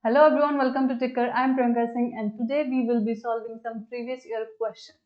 Hello everyone, welcome to Ticker. I am Priyanka Singh and today we will be solving some previous year questions.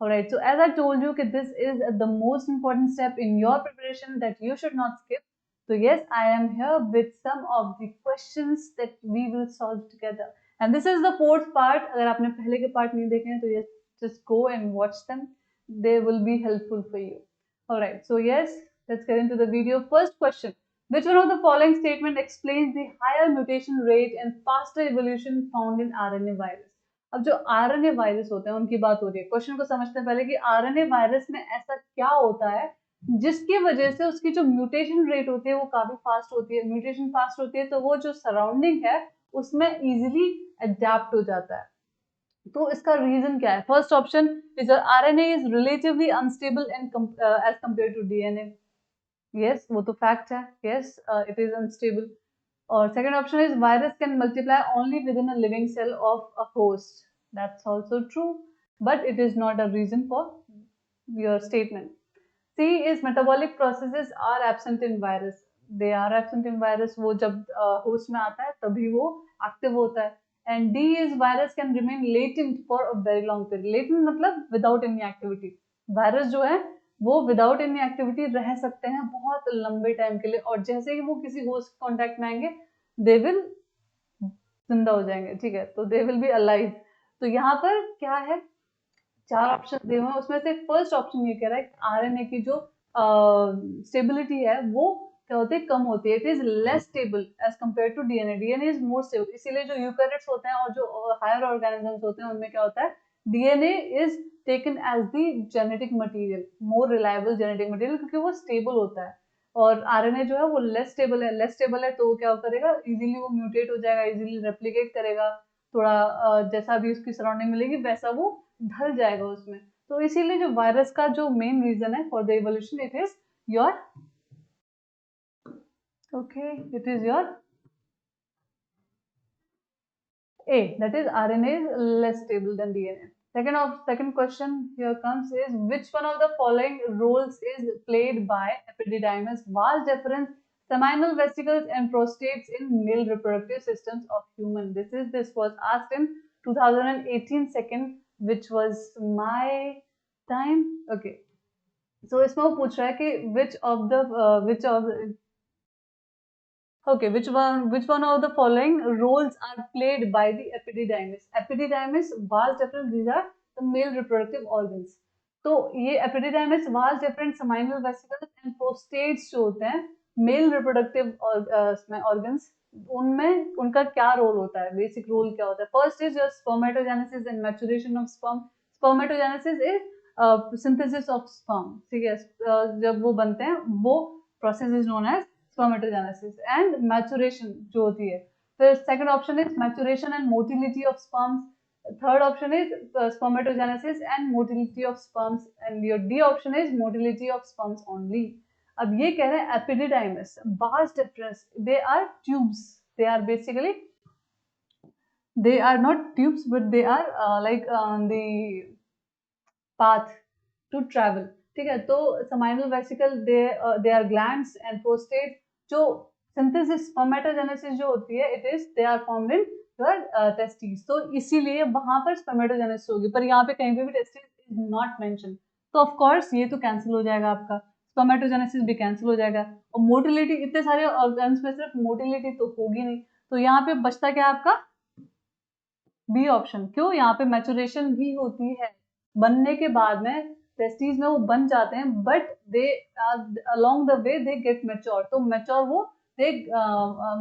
Alright, so as I told you that this is the most important step in your preparation that you should not skip. So yes, I am here with some of the questions that we will solve together. And this is the fourth part. अगर आपने पहले के part नहीं देखे हैं तो yes, just go and watch them. They will be helpful for you. Alright, so yes, let's get into the video. First question. Which one of the following statement explains the higher mutation rate and faster evolution found in RNA virus? अब जो RNA virus होते हैं उनकी बात हो रही है. Question को समझते हैं पहले कि RNA वायरस में ऐसा क्या होता है जिसकी वजह से उसकी जो म्यूटेशन रेट होती है वो काफी फास्ट होती है. म्यूटेशन फास्ट होती है तो वो जो सराउंडिंग है उसमें इजिली अडेप्ट हो जाता है. तो इसका रीजन क्या है? First option is RNA is relatively unstable and as compare to DNA. Yes, वो तो fact है. Yes, it is unstable. और second option is virus can multiply only within a living cell of a host. That's also true, but it is not a reason for your statement. C is metabolic processes are absent in virus. They are absent in virus. वो जब host में आता है तभी वो active होता है. And D is virus can remain latent for a very long period. Latent मतलब without any activity. Virus जो है वो विदाउट एनी एक्टिविटी रह सकते हैं बहुत लंबे टाइम के लिए और जैसे ही वो किसी होस्ट कांटेक्ट में आएंगे दे विल जिंदा हो जाएंगे. ठीक है, तो दे विल बी अलाइव. तो यहाँ पर क्या है, चार ऑप्शन दिए हुए हैं उसमें से फर्स्ट ऑप्शन ये कह रहा है आरएनए की जो स्टेबिलिटी है वो क्या होती है, कम होती है. It is less stable as compare to DNA. DNA is more stable. इसीलिए जो यूकैरियोट्स होते हैं और जो हायर ऑर्गेनिजम्स होते हैं उनमें क्या होता है, DNA is taken as the genetic material, more reliable genetic material, क्योंकि वो स्टेबल होता है. और आरएनए जो है वो लेस स्टेबल है. लेस स्टेबल है तो वो क्या करेगा, इजीली वो म्यूटेट हो जाएगा, इजीली रेप्लिकेट करेगा. थोड़ा जैसा भी उसकी सराउंडिंग मिलेगी वैसा वो ढल जाएगा उसमें. तो इसीलिए जो वायरस का जो मेन रीजन है for the evolution it is your it is your A, that is RNA is less stable than DNA. Second question here comes is which one of the following roles is played by epididymis, vas deferens, seminal vesicles and prostates in male reproductive systems of human? This was asked in 2018 second, which was my time. Okay, so इसमें वो पूछ रहा है कि which one of the following roles are played by the epididymis? Epididymis, vas deferens, these are the male reproductive organs. तो ये epididymis, vas deferens, seminal vesicles and prostates जो होते हैं मेल रिप्रोडक्टिव organs, उनमें उनका क्या रोल होता है, बेसिक रोल क्या होता है? First is your spermatogenesis and maturation of sperm. Spermatogenesis is synthesis of sperm. ठीक है, जब वो बनते हैं वो process is known as spermatogenesis. And maturation जो होती है. फिर second option is maturation and motility of sperms. Third option is spermatogenesis and motility of sperms. And your D option is motility of sperms only. अब ये कह रहे हैं epididymis, vas deferens, they are tubes. They are basically, they are not tubes but they are like the path to travel. ठीक है, तो seminal vesicle they are glands and prostate. जो synthesis spermatogenesis जो होती है it is they are formed in your testes. तो इसीलिए वहां पर spermatogenesis होगी, पर यहाँ पे कहीं पे भी testes is not mentioned. तो of course ये तो cancel हो जाएगा आपका, spermatogenesis भी cancel हो जाएगा. और motility, इतने सारे organs में सिर्फ motility तो होगी नहीं, तो यहाँ पे बचता क्या आपका बी ऑप्शन. क्यों? यहाँ पे मैचुरेशन भी होती है, बनने के बाद में टेस्टिस में वो बन जाते हैं but they along the way they get mature. तो मैच्योर वो दे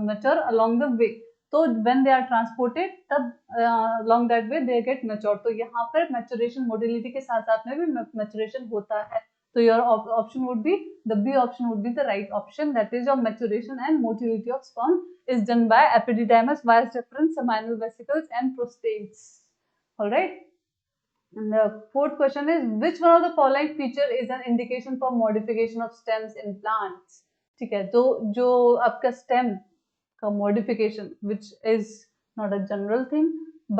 मैच्योर अलोंग द वे. तो व्हेन दे आर ट्रांसपोर्टेड तब along that way they get mature. तो यहाँ पर मैचुरेशन मोटिलिटी के साथ साथ में भी मैचुरेशन होता है. So your option would be, the B option would be the right option. That is your maturation and motility of sperm is done by epididymis, vas deferens, seminal vesicles and prostates. All right. And the fourth question is which one of the following feature is an indication for modification of stems in plants? ठीक है, तो जो आपका stem का modification, which is not a general thing,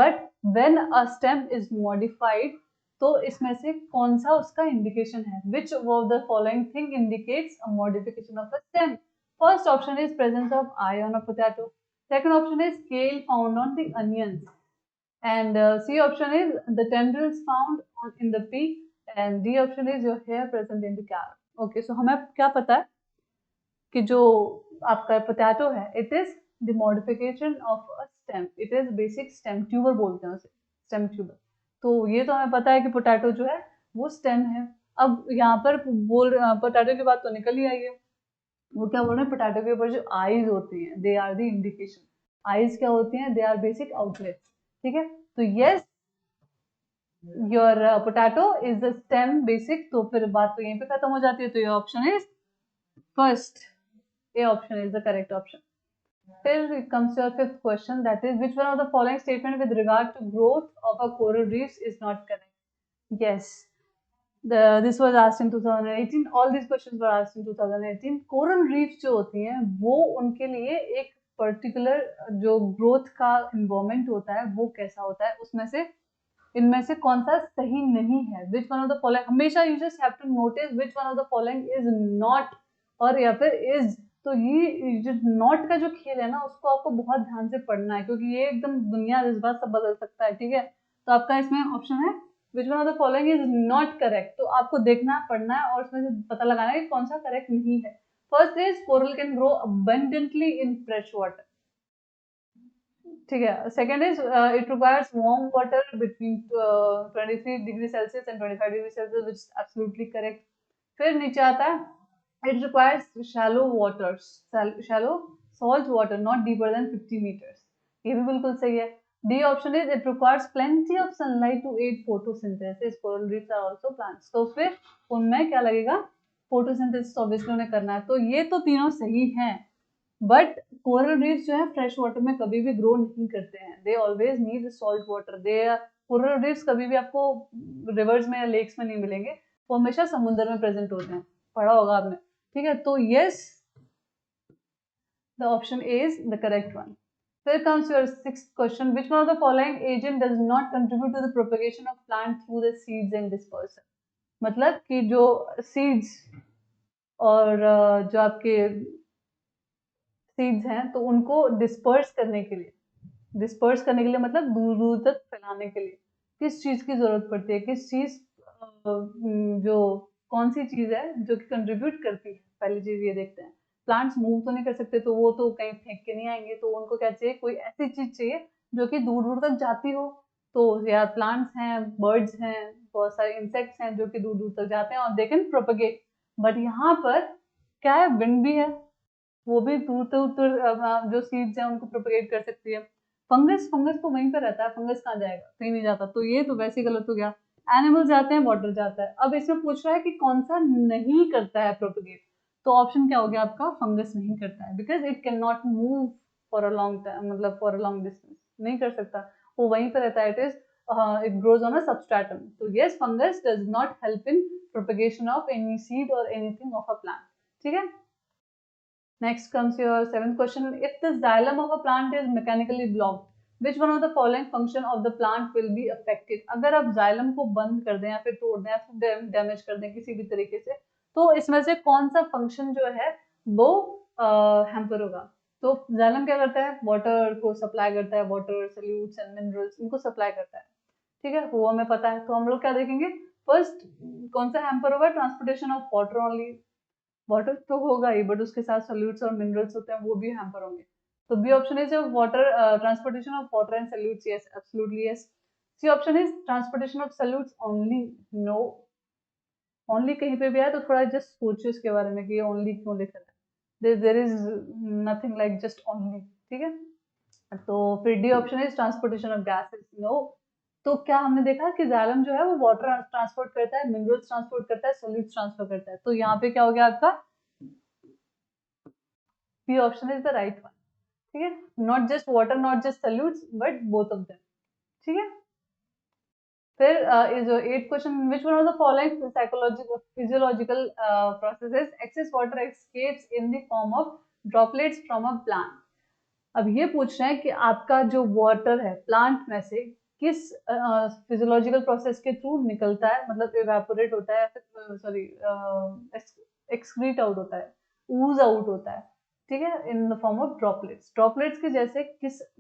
but when a stem is modified, तो इसमें से कौन सा उसका इंडिकेशन है? Which of the following thing indicates a modification of a stem? First option is presence of eye on a potato. Second option is scale found on the onions. And C option is the tendrils found in the pea. And D option is your hair present in the carrot. Okay, so हमें क्या पता है कि जो आपका potato है, it is the modification of a stem, it is basic stem tuber बोलते हैं उसे, स्टेम ट्यूबर। तो ये तो हमें पता है कि पोटैटो जो है वो स्टेम है। अब यहाँ पर पोटैटो की बात तो निकल ही आई है, वो क्या बोल रहे हैं, पोटैटो के ऊपर जो आईज होती हैं they are the indication. Eyes क्या होती हैं, दे आर बेसिक आउटलेट्स। ठीक है, तो yes your potato is the stem basic. तो फिर बात तो यहीं पे खत्म हो जाती है। तो ये option is first, A option is the correct option. Here comes your fifth question, that is, which one of the following statement with regard to growth of a coral reefs is not correct? Yes, this was asked in 2018. All these questions were asked in 2018. Coral reefs जो होती हैं वो उनके लिए एक particular जो growth का environment होता है वो कैसा होता है, उसमें से इनमें से कौन सा सही नहीं है। Which one of the following, हमेशा you just have to notice which one of the following is not, और या फिर इज। तो ये जो नॉट का जो खेल है ना, उसको आपको बहुत ध्यान से पढ़ना है, क्योंकि ये एकदम दुनिया जज्बात सब बदल सकता है। ठीक है, तो आपका इसमें ऑप्शन है which one of the following is not correct. तो आपको देखना है, पढ़ना है और उसमें से पता लगाना है कि कौन सा करेक्ट नहीं है। First is coral can grow abundantly in fresh water. ठीक है, second is it requires warm water between 23 degree Celsius and 25 degree Celsius, which is absolutely correct. फिर नीचे आता है it requires shallow waters, shallow salt water not deeper than 50 metres. ये भी बिल्कुल सही है। D option is it requires plenty of sunlight to aid photosynthesis, coral reefs are also plants. तो फिर उनमें क्या लगेगा, फोटोसिंथेसिस ऑब्वियसली उन्हें करना है। तो ये तो तीनों सही हैं, बट कोरल रीफ्स जो है फ्रेश वाटर में कभी भी ग्रो नहीं करते हैं, they always need salt water. They coral reefs कभी भी आपको रिवर्स में या लेक्स में नहीं मिलेंगे, वो हमेशा समुद्र में प्रेजेंट होते हैं, पढ़ा होगा आपने। ठीक है, तो yes the option is the correct one. फिर comes your sixth question, which one of the following agent does not contribute to the propagation of plant through the seeds and dispersal। मतलब कि जो सीड्स और जो आपके seeds हैं, तो उनको डिस्पर्स करने के लिए, डिस्पर्स करने के लिए मतलब दूर दूर तक फैलाने के लिए किस चीज की जरूरत पड़ती है, किस चीज जो कौन सी चीज है जो कि कंट्रीब्यूट करती है। पहली चीज ये देखते हैं, प्लांट्स मूव तो नहीं कर सकते, तो वो तो कहीं फेंक के नहीं आएंगे, तो उनको क्या चाहिए, कोई ऐसी चीज चाहिए जो कि दूर दूर तक जाती हो। तो या प्लांट्स हैं, बर्ड्स हैं, बहुत सारे इंसेक्ट्स हैं जो कि दूर दूर तक जाते हैं और दे कैन प्रोपगेट। बट यहाँ पर क्या है, विंड भी है, वो भी दूर दूर जो सीड्स हैं उनको प्रोपगेट कर सकती है। फंगस, फंगस तो वहीं पर रहता है, फंगस कहाँ जाएगा, कहीं नहीं जाता। तो ये तो वैसे ही गलत हो गया। एनिमल जाते हैं, वाटर जाता है। अब इसमें पूछ रहा है कि कौन सा नहीं करता है प्रोपगेट, तो ऑप्शन क्या हो गया आपका, फंगस नहीं करता है, because it can not move for a long time, मतलब फॉर अ लॉन्ग डिस्टेंस नहीं कर सकता, वो वहीं पर रहता है। It is it grows on a substratum. तो yes, fungus does not help in propagation of any seed और एनीथिंग ऑफ अ प्लांट। ठीक है, next comes your seventh question, if the xylem of a plant is mechanically blocked, which one of the following function of the plant will be affected। अगर आप xylem को बंद कर दें या फिर तोड़ दें या फिर डैमेज कर दें किसी भी तरीके से, तो इसमें से कौन सा फंक्शन जो है वो हैम्पर होगा। तो xylem क्या करता है, वाटर को सप्लाई करता है, वाटर सॉल्यूट्स एंड मिनरल्स इनको सप्लाई करता है। ठीक है, वो हमें पता है। तो हम लोग क्या देखेंगे, फर्स्ट कौन सा हैम्पर होगा, transportation of water only, water तो होगा ही, बट उसके साथ सॉल्यूट्स और मिनरल्स होते हैं, वो भी हैम्पर होंगे। तो B option is water, transportation of water and solutes, yes absolutely yes. C option is transportation of solutes only, no. Only कहीं पे भी आए तो थोड़ा जस्ट सोचिए इसके बारे में कि ये ओनली क्यों लिखा है, there is nothing like just only. ठीक है, तो फिर D option is transportation of gases, no. तो क्या हमने देखा कि जाइलम जो है वो वाटर ट्रांसपोर्ट करता है, मिनरल्स ट्रांसपोर्ट करता है, सॉल्यूट्स ट्रांसफर करता है। तो यहाँ पे क्या हो गया आपका, B option is the right one. ठीक है, not just water, not just solutes, but both of them. ठीक है, फिर is eight question, which one of the following psychological physiological processes excess water escapes in the form of droplets from a plant. अब ये पूछ रहे हैं कि आपका जो वाटर है प्लांट में से किस फिजियोलॉजिकल प्रोसेस के थ्रू निकलता है, मतलब इवेपोरेट होता है, सॉरी एक्सक्रीट आउट होता है, ऊज आउट होता है। ठीक है, इन the form of droplets. Droplets के जैसे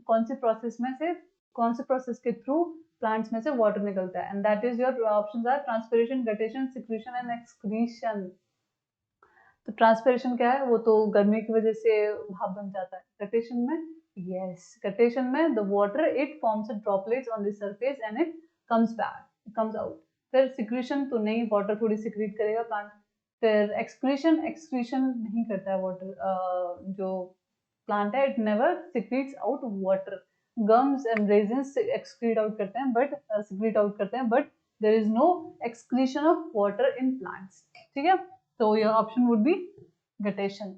कौन सी प्रोसेस में से, कौन से प्रोसेस के थ्रू प्लांट्स में से वाटर निकलता है, and that is your options are transpiration, guttation, secretion and excretion. तो ट्रांसपिरेशन क्या है, वो तो गर्मी की वजह से भाप बन जाता है। गटेशन में, यस, गटेशन में the water it forms droplets on the surface and it comes back, comes out. फिर सिक्रीशन तो नहीं, वाटर थोड़ी सिक्रीट करेगा प्लांट। फिर एक्सक्रीशन, एक्सक्रीशन नहीं करता है वाटर, जो प्लांट है it never secretes out water. Gums and resins excrete out करते हैं, बट सिक्रीट आउट करते हैं, but there is no excretion of water in plants. ठीक है, so your option would be guttation.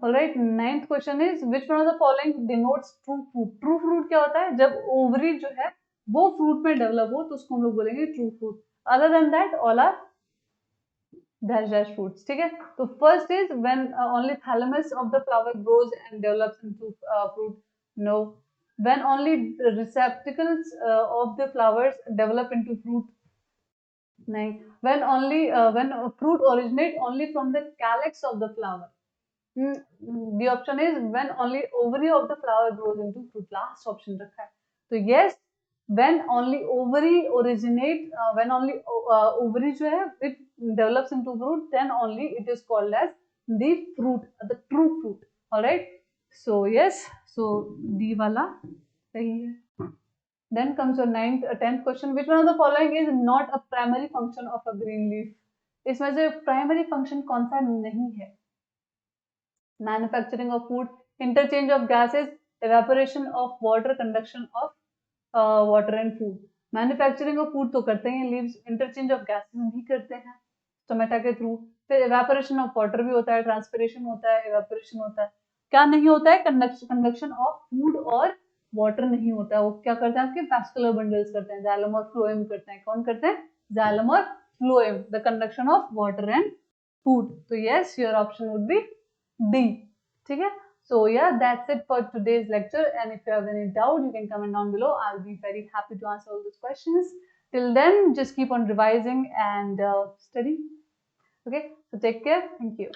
All right, ninth question is which one of the following denotes true fruit? True fruit क्या होता है, जब ovary जो है वो fruit में डेवलप हो तो उसको हम लोग बोलेंगे true fruit. Other than that all are dash dash fruits. ठीक है, तो first is when only thalamus of the flower grows and develops into fruit. No. When only receptacles of the flowers develop into fruit। नहीं। when only when fruit originate only from the calyx of the flower। the option is when only ovary of the flower grows into fruit। last option रखा है, तो yes, when only ovary originate, when only ovary जो है it develops into fruit, then only it is called as the fruit, the true fruit। all right, so yes, so D वाला सही है। Then comes your tenth question. Which one of the following is not a primary function of a green leaf? इसमें से primary function कौन सा नहीं है? Manufacturing of food, interchange of gases, evaporation of water, conduction of water and food। Manufacturing of food तो करते हैं leaves, interchange of gases भी करते हैं स्टोमेटा के थ्रू। फिर evaporation of water भी होता है, transpiration होता है, evaporation होता है। क्या नहीं होता है? conduction of food और वाटर नहीं होता है। वो क्या करते हैं, आपके वैस्कुलर बंडल्स करते हैं, जाइलम और फ्लोएम करते हैं। कौन करते हैं? जाइलम और phloem, the conduction of water and food. तो yes, your option would be D. ठीक है, so yeah, that's it for today's lecture, and if you have any doubt you can comment down below. I'll be very happy to answer all those questions. Till then, just keep on revising and studying. Okay, so take care. Thank you.